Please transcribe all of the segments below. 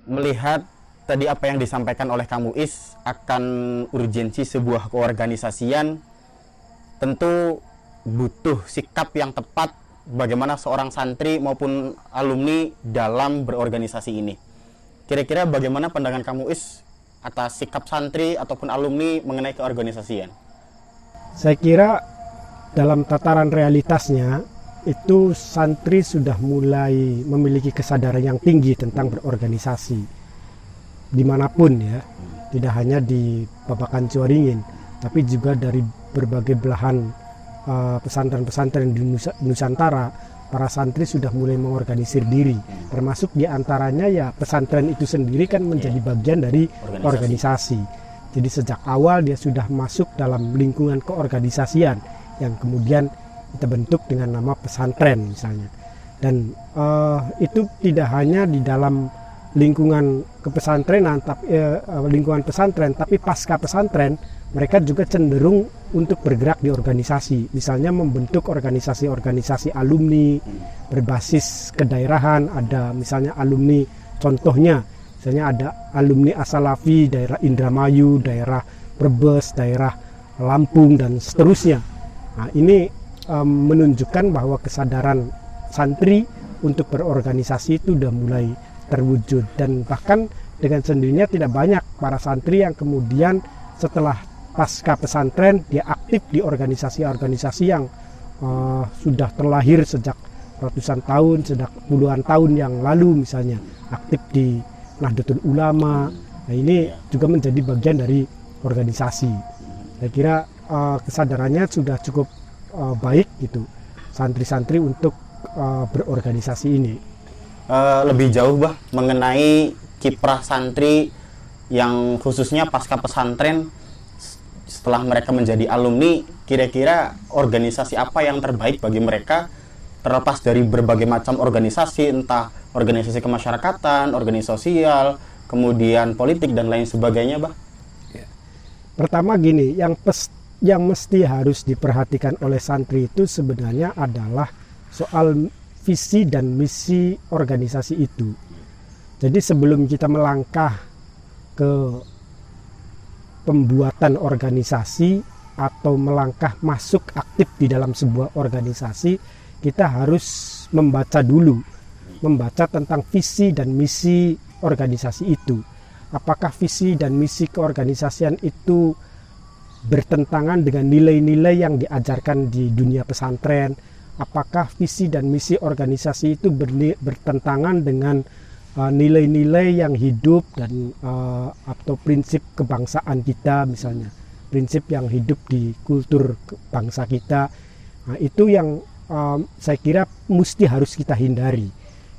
Melihat tadi apa yang disampaikan oleh Kang Muiz akan urgensi sebuah keorganisasian, tentu butuh sikap yang tepat bagaimana seorang santri maupun alumni dalam berorganisasi ini. Kira-kira bagaimana pandangan Kang Muiz atas sikap santri ataupun alumni mengenai keorganisasian? Saya kira dalam tataran realitasnya itu santri sudah mulai memiliki kesadaran yang tinggi tentang berorganisasi dimanapun ya, tidak hanya di Babakan Ciwaringin, tapi juga dari berbagai belahan pesantren-pesantren di Nusantara. Para santri sudah mulai mengorganisir diri, termasuk diantaranya ya pesantren itu sendiri kan menjadi bagian dari organisasi. Jadi sejak awal dia sudah masuk dalam lingkungan keorganisasian yang kemudian kita bentuk dengan nama pesantren misalnya. Dan itu tidak hanya di dalam lingkungan kepesantrenan, lingkungan pesantren, tapi pasca pesantren mereka juga cenderung untuk bergerak di organisasi. Misalnya membentuk organisasi-organisasi alumni berbasis kedaerahan. Ada misalnya alumni, contohnya misalnya ada alumni As-Salafi daerah Indramayu, daerah Brebes, daerah Lampung dan seterusnya. Nah, ini menunjukkan bahwa kesadaran santri untuk berorganisasi itu sudah mulai terwujud, dan bahkan dengan sendirinya tidak banyak para santri yang kemudian setelah pasca pesantren dia aktif di organisasi-organisasi yang sudah terlahir sejak ratusan tahun, sejak puluhan tahun yang lalu, misalnya aktif di Nahdlatul Ulama. Nah, ini juga menjadi bagian dari organisasi. Saya kira kesadarannya sudah cukup baik gitu santri-santri untuk berorganisasi ini. Lebih jauh bah mengenai kiprah santri yang khususnya pasca pesantren setelah mereka menjadi alumni, kira-kira organisasi apa yang terbaik bagi mereka terlepas dari berbagai macam organisasi, entah organisasi kemasyarakatan, organisasi sosial, kemudian politik dan lain sebagainya, bah? Pertama gini, yang mesti harus diperhatikan oleh santri itu sebenarnya adalah soal visi dan misi organisasi itu. Jadi sebelum kita melangkah ke pembuatan organisasi atau melangkah masuk aktif di dalam sebuah organisasi, kita harus membaca dulu, membaca tentang visi dan misi organisasi itu. Apakah visi dan misi keorganisasian itu bertentangan dengan nilai-nilai yang diajarkan di dunia pesantren? Apakah visi dan misi organisasi itu bertentangan dengan nilai-nilai yang hidup dan atau prinsip kebangsaan kita, misalnya prinsip yang hidup di kultur bangsa kita? Nah, itu yang saya kira mesti harus kita hindari,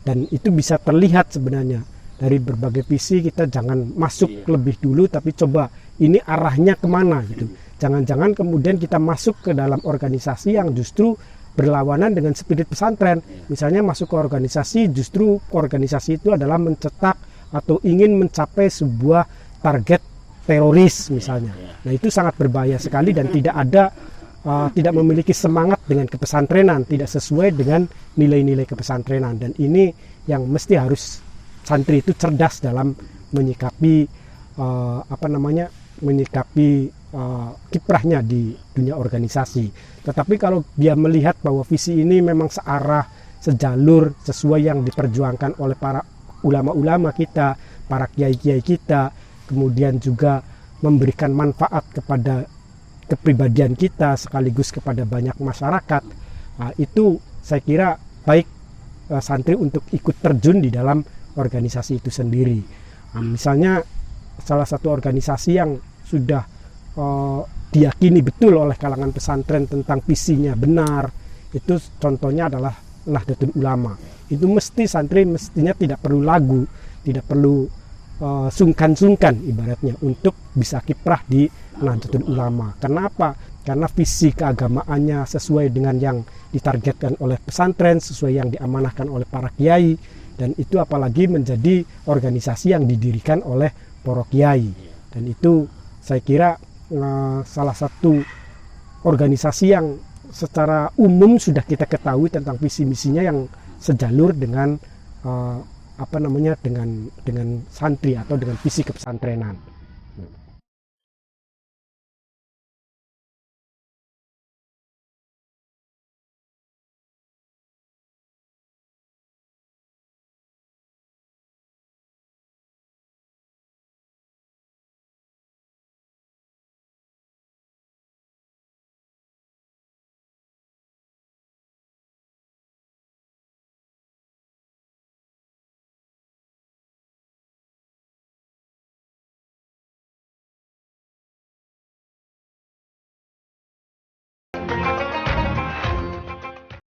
dan itu bisa terlihat sebenarnya dari berbagai visi. Kita jangan masuk lebih dulu, tapi coba ini arahnya kemana gitu. Jangan-jangan kemudian kita masuk ke dalam organisasi yang justru berlawanan dengan spirit pesantren. Misalnya masuk ke organisasi, justru organisasi itu adalah mencetak atau ingin mencapai sebuah target teroris misalnya. Nah, itu sangat berbahaya sekali dan tidak memiliki semangat dengan kepesantrenan, tidak sesuai dengan nilai-nilai kepesantrenan. Dan ini yang mesti harus santri itu cerdas dalam menyikapi kiprahnya di dunia organisasi. Tetapi kalau dia melihat bahwa visi ini memang searah, sejalur, sesuai yang diperjuangkan oleh para ulama-ulama kita, para kiai-kiai kita, kemudian juga memberikan manfaat kepada kepribadian kita sekaligus kepada banyak masyarakat, itu saya kira baik santri untuk ikut terjun di dalam organisasi itu sendiri. Misalnya salah satu organisasi yang sudah diyakini betul oleh kalangan pesantren tentang visinya benar, itu contohnya adalah Nahdlatul Ulama. Itu mestinya tidak perlu lagu, tidak perlu sungkan-sungkan ibaratnya untuk bisa kiprah di Nahdlatul Ulama. Kenapa? Karena visi keagamaannya sesuai dengan yang ditargetkan oleh pesantren, sesuai yang diamanahkan oleh para kiai, dan itu apalagi menjadi organisasi yang didirikan oleh para kiai. Dan itu saya kira salah satu organisasi yang secara umum sudah kita ketahui tentang visi misinya yang sejalur dengan apa namanya dengan santri atau dengan visi kepesantrenan.